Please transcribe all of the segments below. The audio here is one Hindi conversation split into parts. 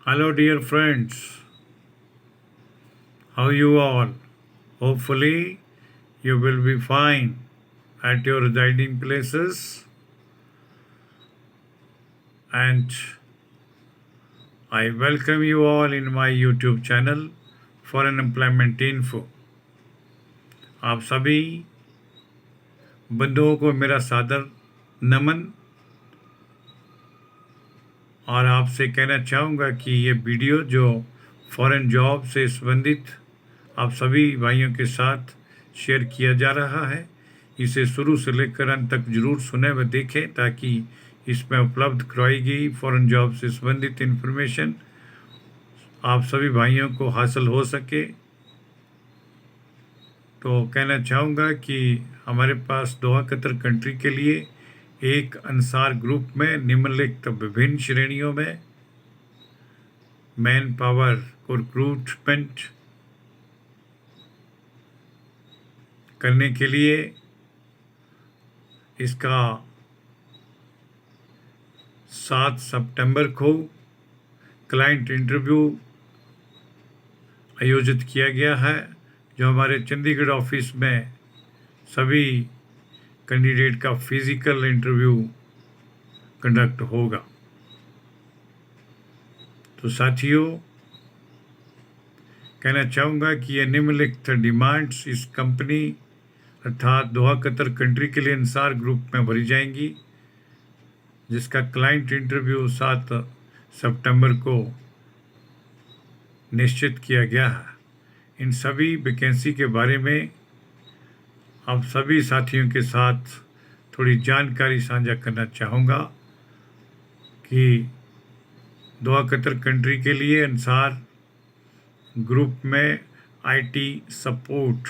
Hello, dear friends. How you all? Hopefully, you will be fine at your residing places. And I welcome you all in my YouTube channel for an employment info. आप सभी बंधुओं को मेरा सादर नमन और आपसे कहना चाहूँगा कि ये वीडियो जो फॉरेन जॉब से संबंधित आप सभी भाइयों के साथ शेयर किया जा रहा है, इसे शुरू से लेकर अंत तक जरूर सुने व देखें ताकि इसमें उपलब्ध करवाई गई फॉरेन जॉब से संबंधित इन्फॉर्मेशन आप सभी भाइयों को हासिल हो सके। तो कहना चाहूँगा कि हमारे पास दोहा कतर कंट्री के लिए एक अंसार ग्रुप में निम्नलिखित विभिन्न श्रेणियों में मैन पावर को रिक्रूटमेंट करने के लिए इसका 7 सितंबर को क्लाइंट इंटरव्यू आयोजित किया गया है, जो हमारे चंडीगढ़ ऑफिस में सभी कैंडिडेट का फिजिकल इंटरव्यू कंडक्ट होगा। तो साथियों, कहना चाहूँगा कि यह निम्नलिखित डिमांड्स इस कंपनी अर्थात दोहा कतर कंट्री के लिए अंसार ग्रुप में भरी जाएंगी, जिसका क्लाइंट इंटरव्यू 7 सितंबर को निश्चित किया गया है। इन सभी वैकेंसी के बारे में आप सभी साथियों के साथ थोड़ी जानकारी साझा करना चाहूँगा कि दोहा कतर कंट्री के लिए अंसार ग्रुप में आईटी सपोर्ट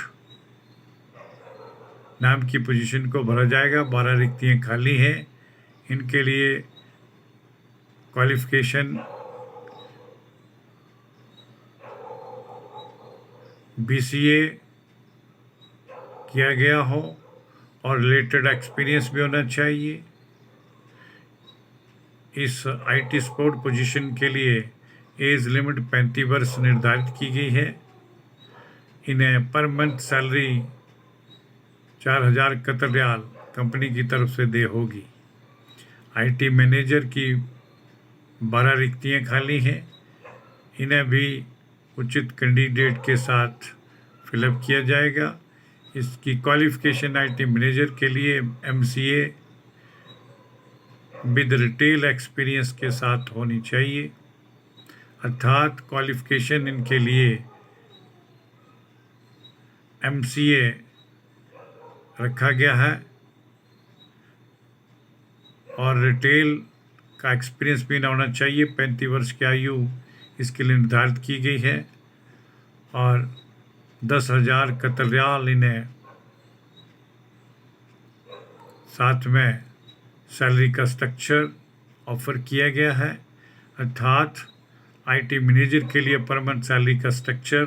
नाम की पोजीशन को भरा जाएगा। 12 रिक्तियाँ खाली हैं। इनके लिए क्वालिफिकेशन बीसीए किया गया हो और रिलेटेड एक्सपीरियंस भी होना चाहिए। इस आईटी सपोर्ट पोजीशन के लिए एज लिमिट 35 वर्ष निर्धारित की गई है। इन्हें per month salary 4000 Qatar riyal company की तरफ से दे होगी। आईटी मैनेजर की 12 रिक्तियाँ खाली हैं। इन्हें भी उचित कैंडिडेट के साथ फिलअप किया जाएगा। इसकी क्वालिफिकेशन आईटी मैनेजर के लिए एमसीए विद रिटेल एक्सपीरियंस के साथ होनी चाहिए, अर्थात क्वालिफिकेशन इनके लिए एमसीए रखा गया है और रिटेल का एक्सपीरियंस भी ना होना चाहिए। 35 वर्ष की आयु इसके लिए निर्धारित की गई है और 10,000 कतर रियाल इन्हें साथ में सैलरी का स्ट्रक्चर ऑफर किया गया है, अर्थात आईटी मैनेजर के लिए पर मंथ सैलरी का स्ट्रक्चर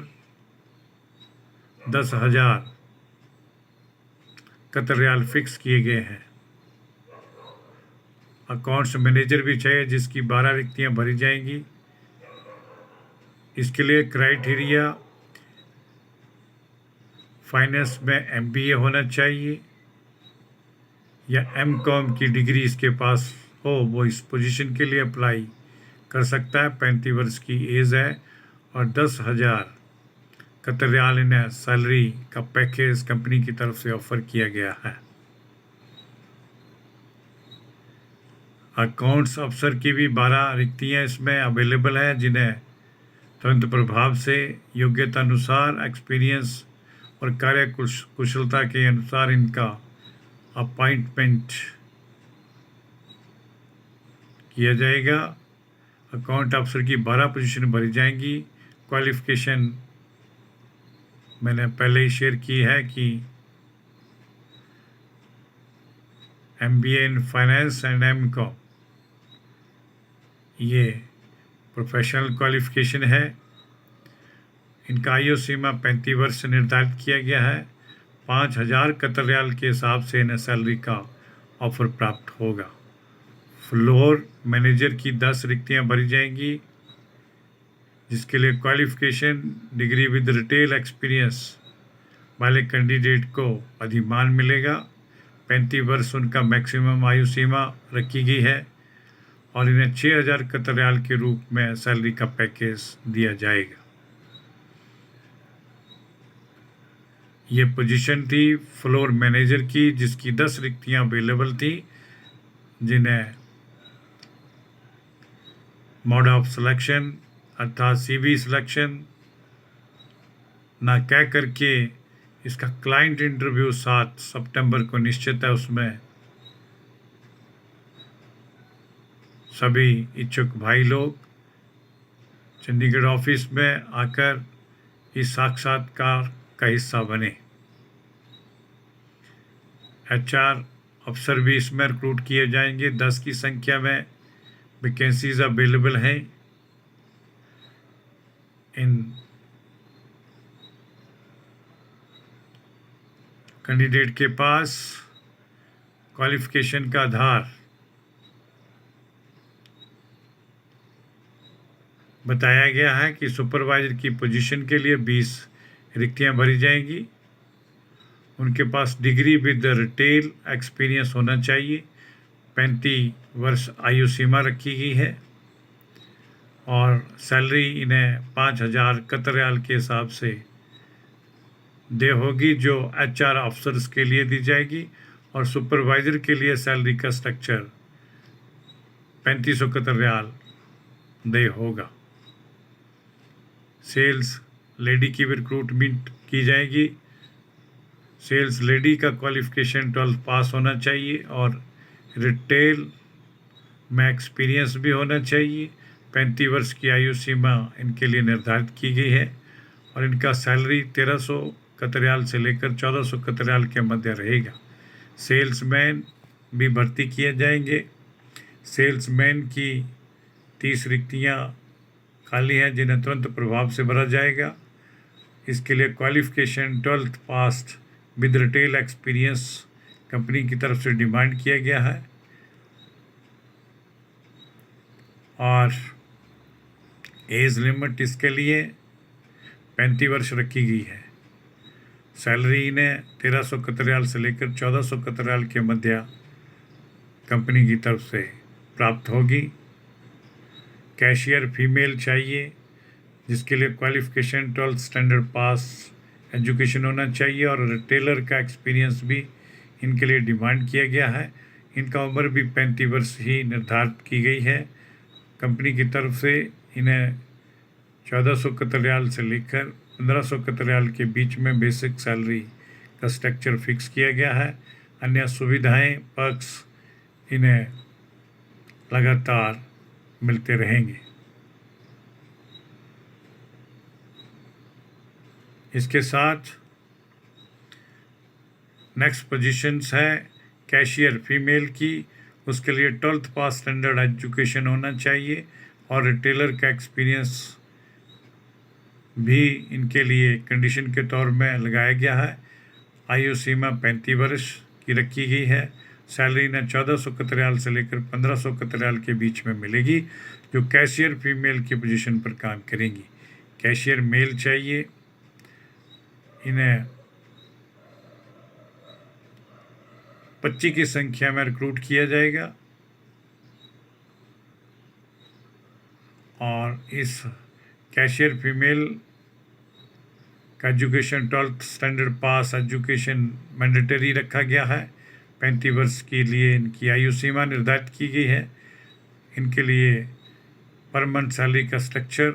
10,000 कतर रियाल फिक्स किए गए हैं। अकाउंट्स मैनेजर भी चाहिए, जिसकी 12 रिक्तियाँ भरी जाएंगी। इसके लिए क्राइटेरिया फाइनेंस में एमबीए होना चाहिए या एमकॉम की डिग्री इसके पास हो, वो इस पोजीशन के लिए अप्लाई कर सकता है। 35 वर्ष की एज है और 10,000 कतर रियाल इन्हें सैलरी का पैकेज कंपनी की तरफ से ऑफर किया गया है। अकाउंट्स अफसर की भी 12 रिक्तियाँ इसमें अवेलेबल हैं, जिन्हें तुरंत प्रभाव से योग्यता अनुसार एक्सपीरियंस और कार्य कुशलता के अनुसार इनका अपॉइंटमेंट किया जाएगा। अकाउंट अफसर की 12 पोजीशन भरी जाएंगी। क्वालिफिकेशन मैंने पहले ही शेयर की है कि MBA in finance and MCom ये प्रोफेशनल क्वालिफिकेशन है। इनका आयु सीमा 35 वर्ष से निर्धारित किया गया है। 5,000 कतर रियाल के हिसाब से इन्हें सैलरी का ऑफर प्राप्त होगा। फ्लोर मैनेजर की 10 रिक्तियां भरी जाएंगी। जिसके लिए qualification degree with retail experience वाले कैंडिडेट को अधिमान मिलेगा। 35 वर्ष उनका मैक्सिमम आयु सीमा रखी गई है और इन्हें 6,000 कतर रियाल के रूप में सैलरी का पैकेज दिया जाएगा। ये पोजीशन थी फ्लोर मैनेजर की, जिसकी 10 रिक्तियां अवेलेबल थी, जिन्हें मोड ऑफ सिलेक्शन अर्थात CV सिलेक्शन ना कह करके इसका क्लाइंट इंटरव्यू 7 सितंबर को निश्चित है। उसमें सभी इच्छुक भाई लोग चंडीगढ़ ऑफिस में आकर इस साक्षात्कार का हिस्सा बने। HR अफसर भी इसमें रिक्रूट किए जाएंगे। 10 की संख्या में वैकेंसीज अवेलेबल हैं। इन कैंडिडेट के पास क्वालिफिकेशन का आधार बताया गया है कि सुपरवाइजर की पोजीशन के लिए 20 रिक्तियां भरी जाएंगी। उनके पास डिग्री विद रिटेल एक्सपीरियंस होना चाहिए। 35 वर्ष आयु सीमा रखी गई है और सैलरी इन्हें 5,000 कतर रियाल के हिसाब से दे होगी, जो HR अफसर्स के लिए दी जाएगी। और सुपरवाइजर के लिए सैलरी का स्ट्रक्चर 3500 कतर रियाल दे होगा। सेल्स लेडी की भी रिक्रूटमेंट की जाएगी। सेल्स लेडी का क्वालिफिकेशन 12 पास होना चाहिए और रिटेल में एक्सपीरियंस भी होना चाहिए। 35 वर्ष की आयु सीमा इनके लिए निर्धारित की गई है और इनका सैलरी 1300 कतर रियाल से लेकर 1400 कतर रियाल के मध्य रहेगा। सेल्समैन भी भर्ती किए जाएंगे। सेल्समैन की 30 रिक्तियाँ खाली हैं, जिन्हें तुरंत प्रभाव से भरा जाएगा। इसके लिए qualification 12th pass with retail experience company की तरफ से डिमांड किया गया है और एज लिमिट इसके लिए 35 वर्ष रखी गई है। सैलरी इन्हें 1300 कतर रियाल से लेकर 1400 कतर रियाल के मध्य कंपनी की तरफ से प्राप्त होगी। कैशियर फीमेल चाहिए, जिसके लिए क्वालिफिकेशन 12th स्टैंडर्ड पास एजुकेशन होना चाहिए और रिटेलर का एक्सपीरियंस भी इनके लिए डिमांड किया गया है। इनका उम्र भी 35 वर्ष ही निर्धारित की गई है। कंपनी की तरफ से इन्हें 1400 कतर रियाल से लेकर 1500 कतर रियाल के बीच में बेसिक सैलरी का स्ट्रक्चर फिक्स किया गया है। अन्य सुविधाएं पर्क्स इन्हें लगातार मिलते रहेंगे। इसके साथ नेक्स्ट पोजीशंस है कैशियर फीमेल की। उसके लिए 12th पास स्टैंडर्ड एजुकेशन होना चाहिए और रिटेलर का एक्सपीरियंस भी इनके लिए कंडीशन के तौर में लगाया गया है। आयु सीमा 35 वर्ष की रखी गई है। सैलरी ने 1400 कतर रियाल से लेकर 1500 कतर रियाल के बीच में मिलेगी, जो कैशियर फीमेल की पोजीशन पर काम करेंगी। कैशियर मेल चाहिए, इन्हें 25 की संख्या में रिक्रूट किया जाएगा और इस कैशियर फीमेल का एजुकेशन 12th स्टैंडर्ड पास एजुकेशन मैंडेटरी रखा गया है। 35 वर्ष के लिए इनकी आयु सीमा निर्धारित की गई है। इनके लिए पर मंथ सैलरी का स्ट्रक्चर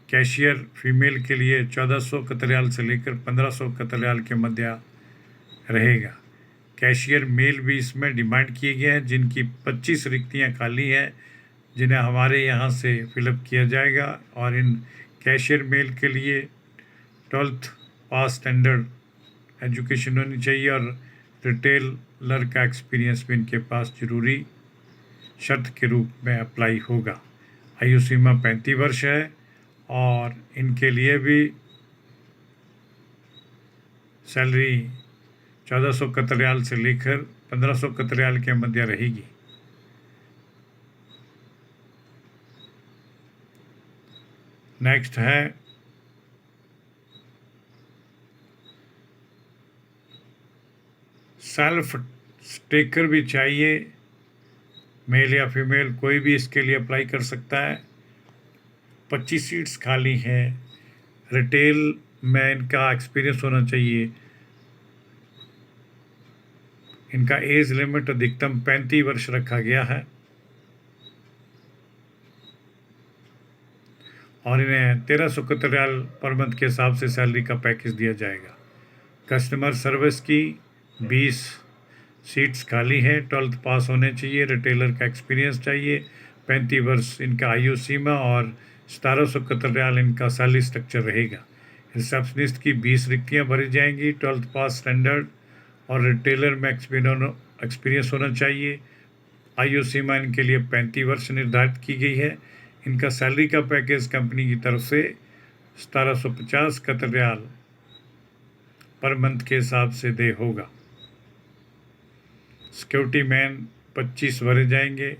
कैशियर फीमेल के लिए 1400 कतर रियाल से लेकर 1500 कतर रियाल के मध्य रहेगा। कैशियर मेल भी इसमें डिमांड किए गए हैं, जिनकी 25 रिक्तियां खाली हैं, जिन्हें हमारे यहाँ से फिलअप किया जाएगा। और इन कैशियर मेल के लिए 12th पास स्टैंडर्ड एजुकेशन होनी चाहिए और रिटेलर का एक्सपीरियंस भी इनके पास जरूरी शर्त के रूप में अप्लाई होगा। आयु सीमा 35 वर्ष है और इनके लिए भी सैलरी 1400 कतर रियाल से लेकर 1500 कतर रियाल के मध्य रहेगी। नेक्स्ट है सेल्फ स्टेकर भी चाहिए, मेल या फीमेल कोई भी इसके लिए अप्लाई कर सकता है। 25 सीट्स खाली हैं। रिटेल में इनका एक्सपीरियंस होना चाहिए। इनका एज लिमिट अधिकतम 35 वर्ष रखा गया है और इन्हें 1371 रियाल पर मंथ के हिसाब से सैलरी का पैकेज दिया जाएगा। कस्टमर सर्विस की 20 सीट्स खाली हैं। 12th पास होने चाहिए। रिटेलर का एक्सपीरियंस चाहिए। 35 वर्ष इनका आयु सीमा और 1771 रियाल इनका सैलरी स्ट्रक्चर रहेगा। रिसेप्शनिस्ट की 20 रिक्तियाँ भरी जाएंगी। 12th पास स्टैंडर्ड और रिटेलर में एक्सपीरियंस होना चाहिए। आयु सीमा इनके लिए 35 वर्ष निर्धारित की गई है। इनका सैलरी का पैकेज कंपनी की तरफ से 1750 कतर रियाल पर मंथ के हिसाब से दे होगा। सिक्योरिटी मैन 25 भरे जाएंगे।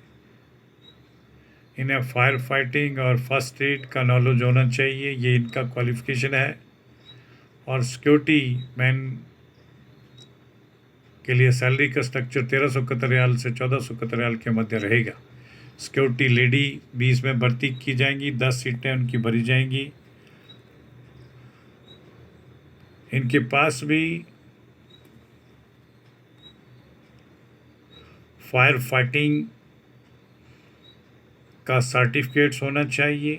इन्हें फायर फाइटिंग और फर्स्ट एड का नॉलेज होना चाहिए, ये इनका क्वालिफिकेशन है। और सिक्योरिटी मैन के लिए सैलरी का स्ट्रक्चर 1371 रियाल से 1471 रियाल के मध्य रहेगा। सिक्योरिटी लेडी 20 में भर्ती की जाएंगी। 10 सीटें उनकी भरी जाएंगी। इनके पास भी फायर फाइटिंग का सर्टिफिकेट्स होना चाहिए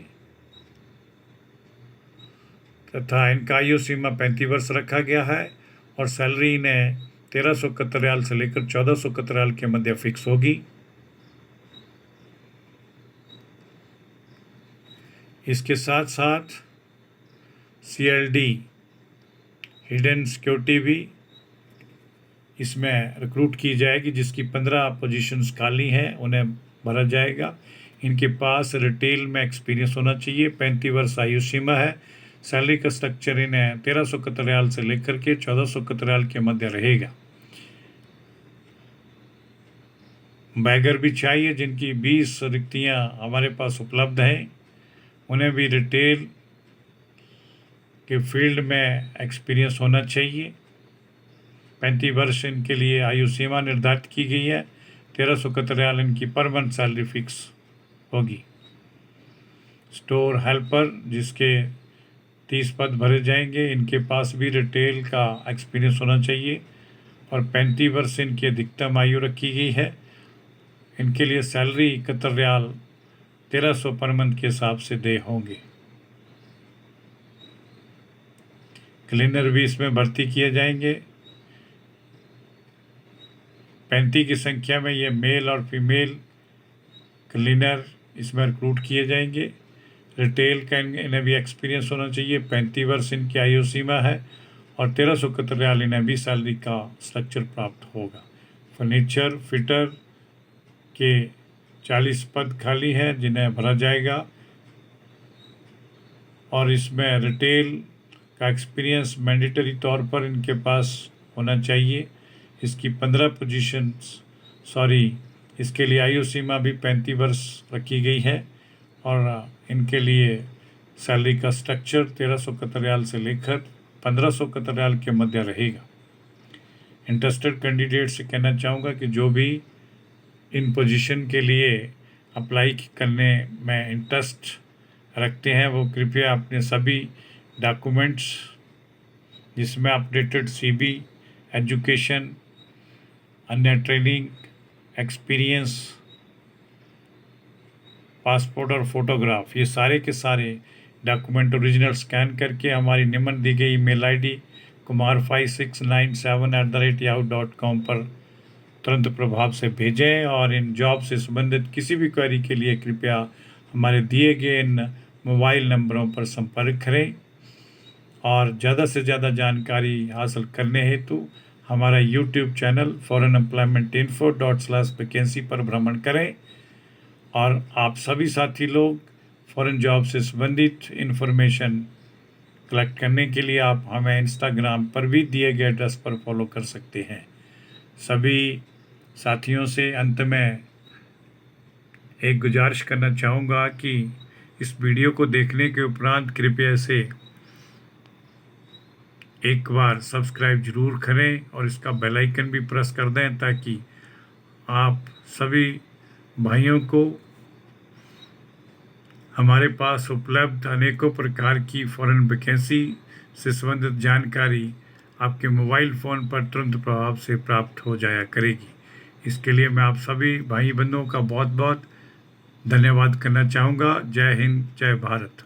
तथा इनका आयु सीमा 35 वर्ष रखा गया है और सैलरी इन्हें 1371 रियाल से लेकर 1471 रियाल के मध्य फिक्स होगी। इसके साथ साथ CLD हिडन सिक्योरिटी भी इसमें रिक्रूट की जाएगी, जिसकी 15 पोजीशंस खाली हैं, उन्हें भरा जाएगा। इनके पास रिटेल में एक्सपीरियंस होना चाहिए। 35 वर्ष आयु सीमा है। सैलरी का स्ट्रक्चर इन्हें 1371 रियाल से लेकर के 1471 रियाल के मध्य रहेगा। बैगर भी चाहिए, जिनकी 20 रिक्तियाँ हमारे पास उपलब्ध हैं। उन्हें भी रिटेल के फील्ड में एक्सपीरियंस होना चाहिए। 35 वर्ष इनके लिए आयु सीमा निर्धारित की गई है। 1371 रियाल इनकी पर मंथ सैलरी फिक्स होगी। स्टोर हेल्पर जिसके 30 पद भरे जाएंगे, इनके पास भी रिटेल का एक्सपीरियंस होना चाहिए और 35 वर्ष इनकी अधिकतम आयु रखी गई है। इनके लिए सैलरी 71 रियाल 1300 पर मंथ के हिसाब से दे होंगे। क्लीनर भी इसमें भर्ती किए जाएंगे। 35 की संख्या में ये मेल और फीमेल क्लीनर इसमें रिक्रूट किए जाएंगे। रिटेल का इन्हें भी एक्सपीरियंस होना चाहिए। 35 वर्ष इनकी आयु सीमा है और 1371 रियाल इन्हें भी सैलरी का स्ट्रक्चर प्राप्त होगा। फर्नीचर फिटर के 40 पद खाली हैं, जिन्हें भरा जाएगा और इसमें रिटेल का एक्सपीरियंस मैंडेटरी तौर पर इनके पास होना चाहिए। इसकी 15 पोजीशंस इसके लिए आयु सीमा भी 35 वर्ष रखी गई है और इनके लिए सैलरी का स्ट्रक्चर 1371 रियाल से लेकर 1571 रियाल के मध्य रहेगा। इंटरेस्टेड कैंडिडेट से कहना चाहूँगा कि जो भी इन पोजीशन के लिए अप्लाई करने में इंटरेस्ट रखते हैं, वो कृपया अपने सभी डॉक्यूमेंट्स जिसमें अपडेटेड CV, एजुकेशन, अन्य ट्रेनिंग, एक्सपीरियंस, पासपोर्ट और फोटोग्राफ, ये सारे के सारे डॉक्यूमेंट ओरिजिनल स्कैन करके हमारी निम्न दी गई ईमेल ID kumar5697@yahoo.com पर तुरंत प्रभाव से भेजें और इन जॉब से संबंधित किसी भी क्वेरी के लिए कृपया हमारे दिए गए इन मोबाइल नंबरों पर संपर्क करें और ज़्यादा से ज़्यादा जानकारी हासिल करने हेतु हमारा YouTube चैनल foreignemploymentinfo./वैकेंसी पर भ्रमण करें और आप सभी साथी लोग फॉरेन जॉब से संबंधित इन्फॉर्मेशन कलेक्ट करने के लिए आप हमें इंस्टाग्राम पर भी दिए गए एड्रेस पर फॉलो कर सकते हैं। सभी साथियों से अंत में एक गुजारिश करना चाहूँगा कि इस वीडियो को देखने के उपरांत कृपया इसे एक बार सब्सक्राइब जरूर करें और इसका बेल आइकन भी प्रेस कर दें ताकि आप सभी भाइयों को हमारे पास उपलब्ध अनेकों प्रकार की फॉरेन वैकेंसी से संबंधित जानकारी आपके मोबाइल फ़ोन पर तुरंत प्रभाव से प्राप्त हो जाया करेगी। इसके लिए मैं आप सभी भाई बंधुओं का बहुत बहुत धन्यवाद करना चाहूँगा। जय हिंद, जय भारत।